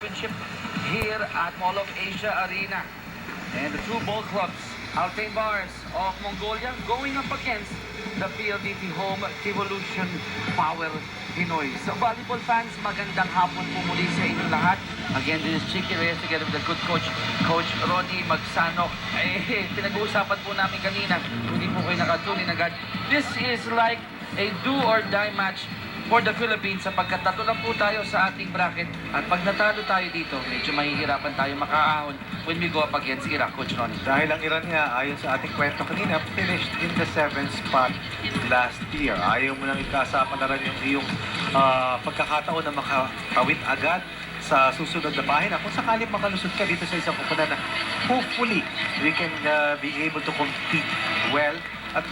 Championship here at Mall of Asia Arena. And the two ball clubs, Altain Bars of Mongolia, going up against the PLDT home Evolution Power Pinoy. So volleyball fans, magandang hapon po muli sa inyong lahat. Again, this is Chicky Reyes together with the good coach, Coach Ronnie Magsano. Pinag-uusapan po namin kanina, hindi po kayo nakatunin agad. This is like a do or die match for the Philippines sapagkat tatlo lang po tayo sa ating bracket at pag natalo tayo dito, medyo mahihirapan tayo makaahon when we go up against Iraq, Coach Ronnie. Dahil ang Iran nga, ayon sa ating kwento kanina, finished in the 7th spot last year. Ayaw mo nang ikasapalaran yung iyong pagkakataon na makatawid agad sa susunod na pahina. Kung sakaling makalusot ka dito sa isang kupunan na hopefully we can be able to compete well. At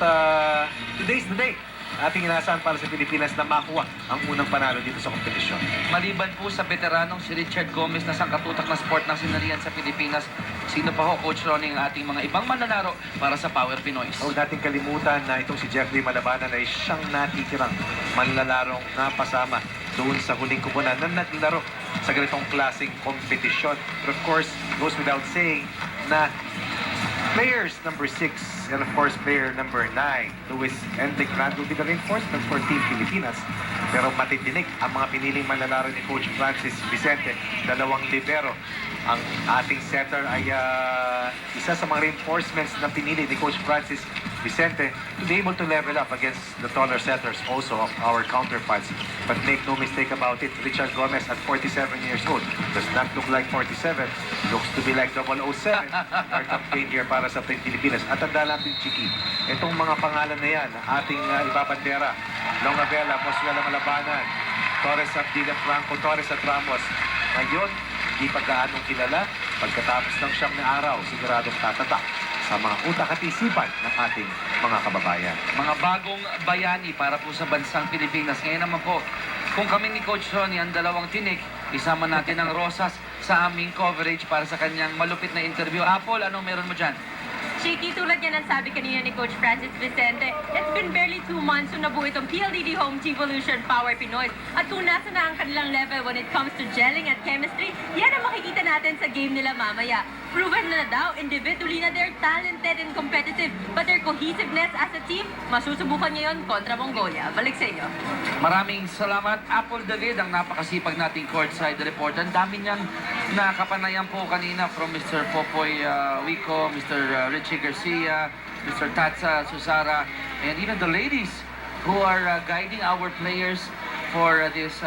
today's the day. Ating inaasahan para sa Pilipinas na makuha ang unang panalo dito sa kompetisyon. Maliban po sa veteranong si Richard Gomez na sangkatutak na sport ng sinarihan sa Pilipinas, sino pa ho, Coach Ronnie, ang ating mga ibang manlalaro para sa Power Pinoys? Huwag natin kalimutan na itong si Jeffrey Malabanan ay siyang natitirang manlalarong napasama doon sa huling kupunan na naglaro sa ganitong klaseng kompetisyon. But of course, goes without saying na players number 6 and of course player number 9, Luis Endigran, will be the reinforcement for Team Pilipinas. Pero matitinig ang mga piniling manlalaro ni Coach Francis Vicente, dalawang libero. Ang ating setter ay isa sa mga reinforcements na pinili ni Coach Francis Vicente to be able to level up against the taller setters also of our counterparts. But make no mistake about it, Richard Gomez at 47 years old does not look like 47, looks to be like 007. Our campaign here para sa Pilipinas. At tanda natin, Chiki, itong mga pangalan na yan, ating ibabandera, Longabella, Moswela Malabanan, Torres Abdila Franco, Torres at Ramos. Ngayon, hindi pa gaanong kilala. Pagkatapos ng siyam na araw, siguradong tatatak sa mga utak at isipan ng ating mga kababayan. Mga bagong bayani para po sa bansang Pilipinas. Ngayon naman po, kung kami ni Coach Ronnie ang dalawang tinik, isama natin ang Rosas sa aming coverage para sa kanyang malupit na interview. Apple, anong meron mo dyan? Chicky, tulad yan ang sabi kanina ni Coach Francis Vicente, it's been barely 2 months na nabuo itong PLDT Home Evolution Power Pinoy. At kung nasa na ang kanilang level when it comes to gelling at chemistry, yan ang makikita natin sa game nila mamaya. Proven na daw, individually na they're talented and competitive, but their cohesiveness as a team, masusubukan ngayon kontra Mongolia. Balik sa inyo. Maraming salamat, Apple David, ang napakasipag nating courtside report. Ang dami niyang nakapanayan po kanina from Mr. Popoy Wico, Mr. Richie Garcia, Mr. Tatsa Susara, and even the ladies who are guiding our players for this,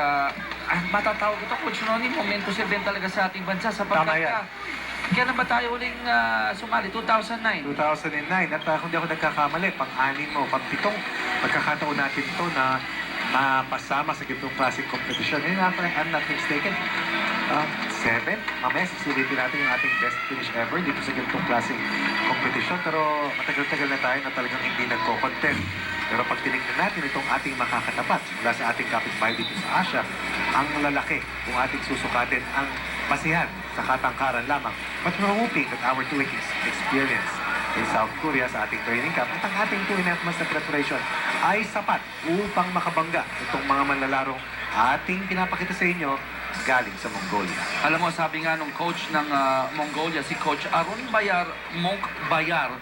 matatawag ito, Coach Ronnie, momentous event talaga sa ating bansa sapagkat Tama yan. kailan ba tayo huling sumali? 2009? 2009. At kung di ako nagkakamali, pang-anim o pang-pitong pagkakataon natin ito na mapasama sa gitong klaseng kompetisyon. Yun nga, I'm not mistaken. 7. Mamaya, susulitin natin yung ating best finish ever dito sa gitong klaseng kompetisyon. Pero matagal-tagal na tayo na talagang hindi nagko-content. Pero pag tinignan natin itong ating makakatapat mula sa ating kapitbahay dito sa Asia, ang lalaki kung ating susukatin ang basihan sa katangkaran lamang. But we're hoping that our 2 weeks experience in South Korea sa ating training camp at ang ating 2.5 months na preparation ay sapat upang makabangga itong mga manlalarong ating pinapakita sa inyo galing sa Mongolia. Alam mo, sabi nga nung coach ng Mongolia, si Coach Aron Bayar, Monk Bayar,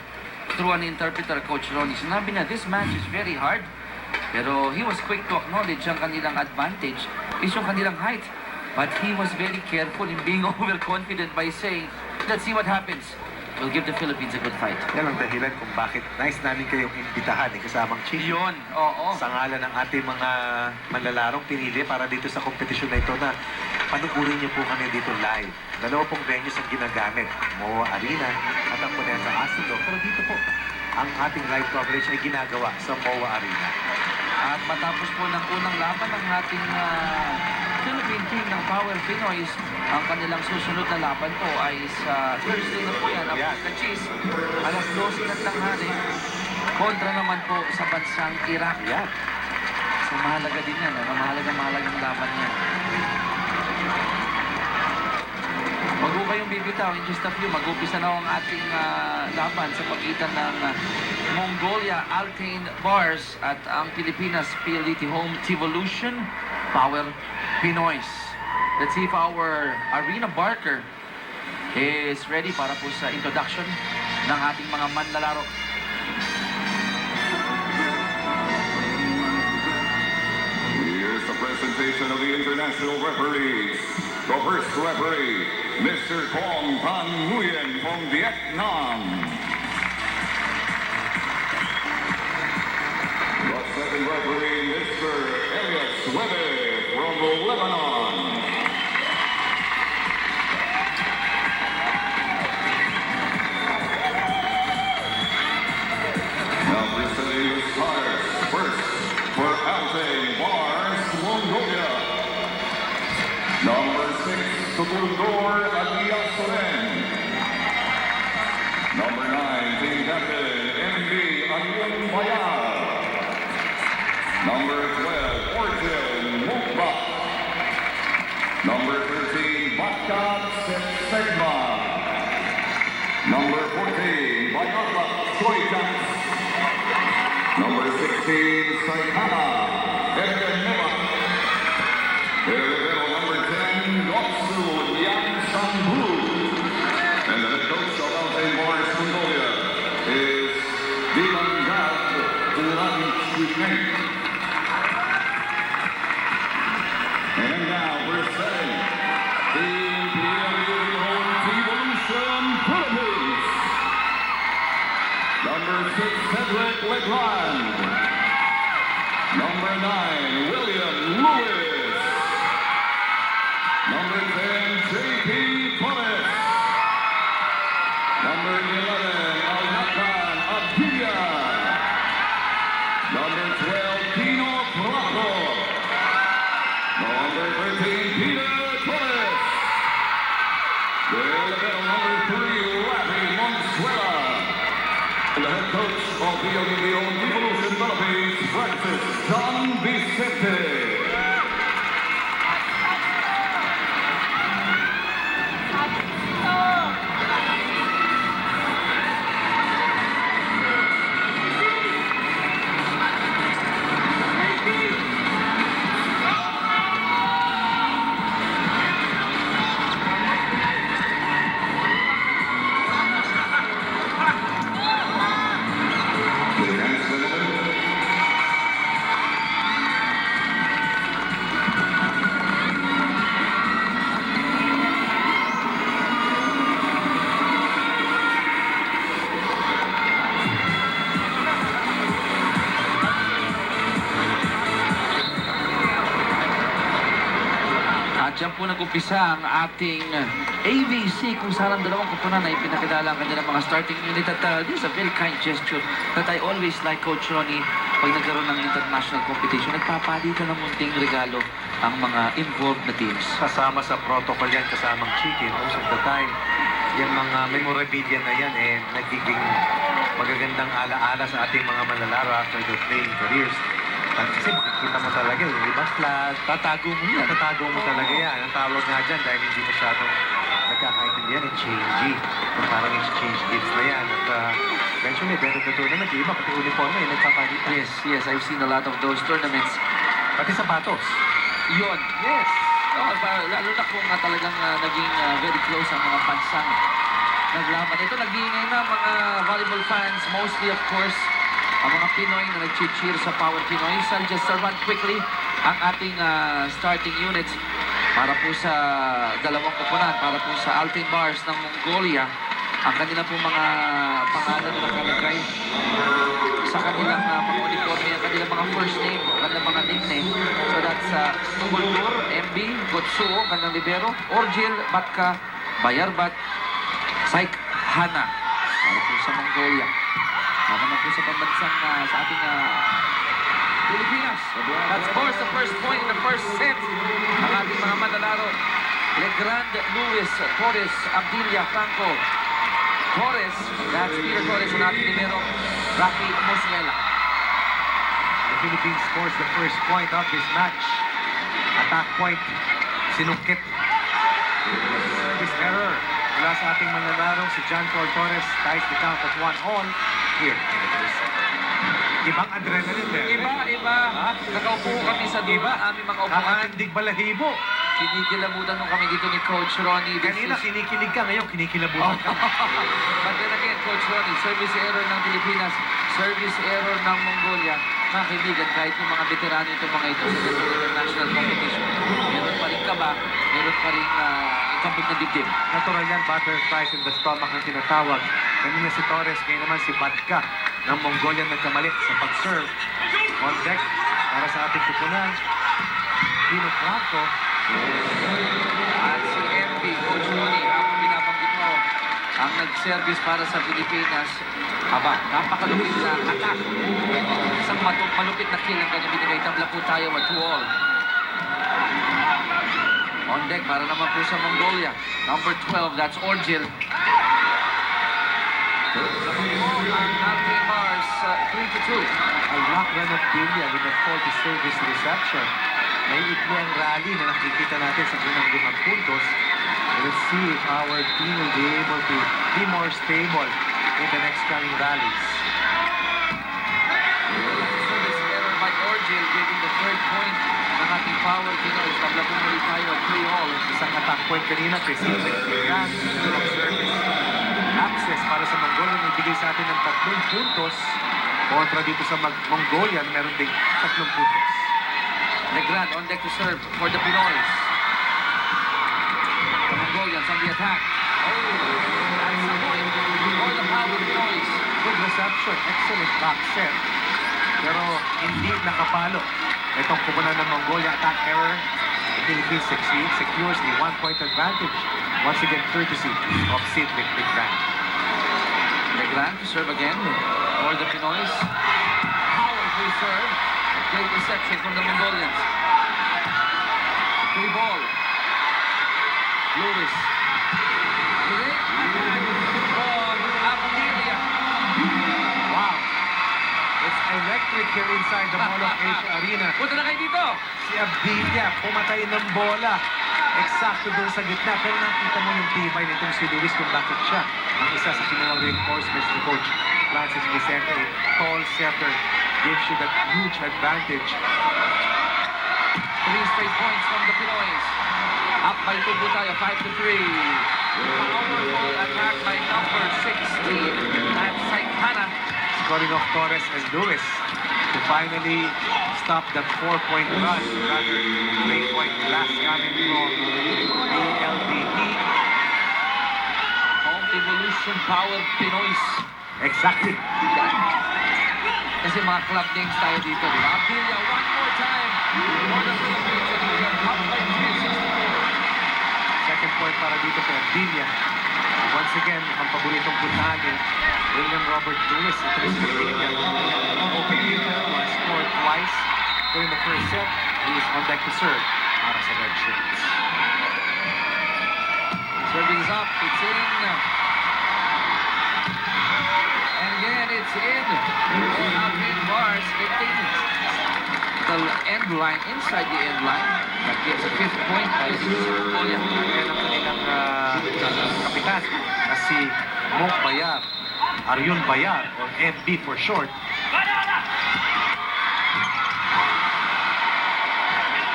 through an interpreter, Coach Ronnie, sinabi niya, this match is very hard. Pero he was quick to acknowledge ang kanilang advantage is yung kanilang height. But he was very careful in being overconfident by saying, let's see what happens. We'll give the Philippines a good fight. Yan ang dahilan kung bakit nice namin kayong imbitahan kasamang Chief. Yun, oo. Sa ngalan ng ating mga manlalarong pinili para dito sa kompetisyon na ito na panugurin niyo po kami dito live. Dalawa pong venues ang ginagamit, MOA Arena at ang Ponenza Asilo. Pero dito po, ang ating live coverage ay ginagawa sa MOA Arena. At matapos po ng unang laban ng ating Philippine team ng Power Pinoys, ang kanilang susunod na laban po ay sa Thursday na po yan, Yan. Abuka Cheese, alas 12 ng tanghali, kontra naman po sa bansang Iraq. Yan. So mahalaga din yan, mahalagang laban yan. Wag po kayong bibitaw, in just a few, mag-upisa na ang ating laban sa pagitan ng Mongolia, Altain Bars at ang Pilipinas PLDT Home Evolution Power Pinoys. Let's see if our Arena Barker is ready para po sa introduction ng ating mga manlalaro. Here's the presentation of the international referees. The first referee, Mr. Kong Tan Nguyen from Vietnam. The second referee, Mr. Elias Webe from Lebanon. Now presenting the stars. First, for Altain Bars, Mongolia. Number 6, Tugundor Agiasuren. Number 9, Team Captain, MB Ayun Bayar. Number 12, Orton Mukbak. Number 13, Bakat Segma. Number 14, Bayabat Soitas. Number 16, Saikana Edgar Nebak. Number 10, Gotsu Yang Sambu. And the head coach of Altain Bars, Mongolia, is Dilangad Uranchikeng. And now we're setting Team PLD Home Evolution Philippines. Number 6, Cedric Legland. Number 9, William Lewis. Number 10, J.P. Torres. Number 11, Alnakan Abdullah. Number 12, Pino Prato. Number 13, Peter Torres. The elevator number 3, Rafi Monsuela. And the head coach of the Evolution Philippines, Francis John Vicente. At dyan po nag-umpisa ang ating AVC kung saan ang dalawang kupunan ay pinakilala ang kanilang mga starting unit. At this is a very kind gesture that I always like, Coach Ronnie, pag nagkaroon ng international competition, nagpapalitan ng munting regalo ang mga involved na teams. Kasama sa protocol yan, kasamang chicken most of the time. Yung mga memorabilia na yan, nagiging magagandang alaala sa ating mga manlalaro after their playing careers. Kasi makikita mo talaga yung iba flash, tatago mo yan. Tatago mo talaga yan. Ang tawag nga dyan dahil hindi masyadong nagkakaintindihan, exchange. Kung parang exchange gifts na yan. At eventually, dahil ito naman, yung iba, pati uniforme, nagpapalitan. Yes, I've seen a lot of those tournaments. Pati sapatos. Yun. Yes. Lalo na kung talagang naging very close ang mga pansang naglaban. Ito nag-iingay na mga volleyball fans, mostly of course, ang mga Pinoy na nag-cheer sa Power Pinoy. I'll just run quickly ang ating starting units para po sa dalawang kupunan, para po sa Altain Bars ng Mongolia. Ang kanila po mga pangalan na nakalagay sa kanilang mga uniforme, ang kanilang mga first name, kanilang mga nickname. So that's Tuguldur, MB, Gotsuo, kanilang libero, Orjil, Batka, Bayarbat, Saik, Hana. Para po sa Mongolia. Para naman po sa pambansang sa ating Pilipinas. That scores the first point in the first set. Ang ating mga manlalaro, Legrand, Luis, Torres, Abdilia, Franco, Torres, that's Peter Torres, ang ating libero, Rafi Monsuela. The Philippines scores the first point of this match. Attack point, sinungkit. Service error mula sa ating manlalaro, si John Paul Torres ties the count at 1-all here. Ibang adrenaline there. Iba. Nakaupo kami sa dulo, aming mga upuan. Kakatindig balahibo. Kinikilabutan nung kami dito ni Coach Ronnie. This Kanina is- kinikilig ka, ngayon kinikilabutan ka. But then again, Coach Ronnie, service error ng Pilipinas, service error ng Mongolia. Mga kaibigan, kahit yung mga veterano itong mga ito sa international competition, meron pa rin kaba, meron pa rin ikambig na dibdib. Natural yan, butterflies in the stomach ang tinatawag. Kanina si Torres, ngayon naman si Batka ng Mongolia nagkamali sa pag-serve. On deck, para sa ating kupunan, Pino Franco. At si MB, Coach Ronnie, habang binabanggit mo, ang nag-service para sa Pilipinas, napakalupit na attack. Isang malupit na kill ang kanyang binigay. Tabla po tayo at 2-all. On deck, para naman po sa Mongolia. Number 12, that's Orgil. Alvin Mars, 3-2. Al Rockman of Bilia with a faulty service reception. May ikli ang rally na nakikita natin sa unang 5 puntos. Let's see if our team will be able to be more stable in the next coming rallies. Service error by Orgil, getting the third point ng ating power Pinoy. Tabla po muli tayo at 3-all. Isang attack point kanina kay Silvin Quintan of service. Access para sa Mongolia na ibigay sa atin ng 3 puntos. Kontra dito sa Mongolia, meron ding 3 puntos. Legrand on deck to serve for the Pinoys. The Mongolians on the attack. That's the point for the power Pinoys. Good reception, excellent back set. Pero hindi nakapalo. Itong kupunan ng Mongolia, attack error. The Philippines secures a 1-point advantage. Once again, courtesy of Sidney Quintan. Legrand to serve again for the Pinoys. Powerful serve. Great reception from the Mongolians. 3-ball. Lewis. Great from Abulia. Wow! It's electric here inside the Mall of Asia Arena. Punta na kayo dito. Si Abdilia, pumatay ng bola. Eksakto doon sa gitna. Pero nakita mo yung tibay nitong si Luis kung bakit siya ang isa sa kinuwang reinforcements ni Coach Francis Vicente. Tall setter gives you that huge advantage. 3 straight points from the Pinoys. Up by 2 po tayo, 5-3. Powerful attack by number 16. That's Saikana. Scoring of Torres and Luis to finally stop that 4-point run. Rather, 3-point blast coming from PLDT. Home Evolution Power Pinoys. Exactly. Kasi mga club names tayo dito, di ba? Abdilia, one more time for the Philippines. And we are up by 3-64. Second point para dito kay Abdilia. Once again, ang paboritong puntahan ni William Robert Lewis. Ito rin si Abdilia. Open hitter, scored twice. During the first set, he is on deck to serve para sa Red Shirts. Serving is up, it's in. And again, it's in. Alvin Mars hitting the end line, inside the end line. That gives a 5th point by Mongolia. Ayan ang kanilang kapitan na si Mok Bayar, Aryun Bayar, or MB for short.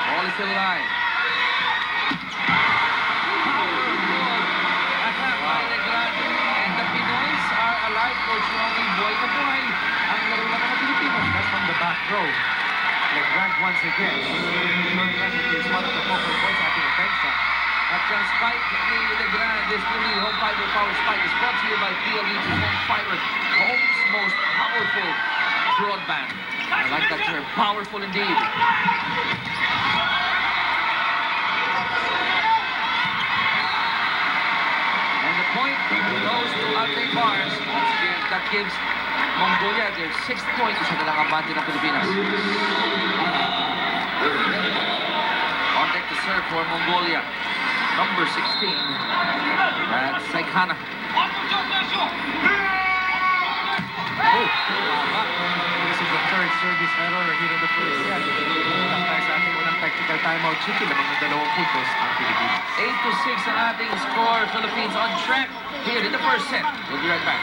Ball is still alive. Attack by Legrand. And the Pinoys are alive. Coach Ronnie, buhay na buhay ang laro ng mga Pilipino. That's from the back row. Legrand once again. Third present is one of the focal points ating offensa. At yung spike ni Legrand, this newly home fiber power spike is brought to you by PLDT Home Fiber, home's most powerful broadband. I like that term, powerful indeed. And the point goes to Alvin Mars. That gives Mongolia their 6th point. Isa na lang ang bandi ng Pilipinas. On deck to serve for Mongolia. Number 16. That's Saikana. Oh, this is the third service error here in the first set. Tayo sa ating unang tactical timeout. Chiki, lamang ng 2 puntos ang Pilipinas. 8-6 ang ating score. Philippines on track here in the first set. We'll be right back.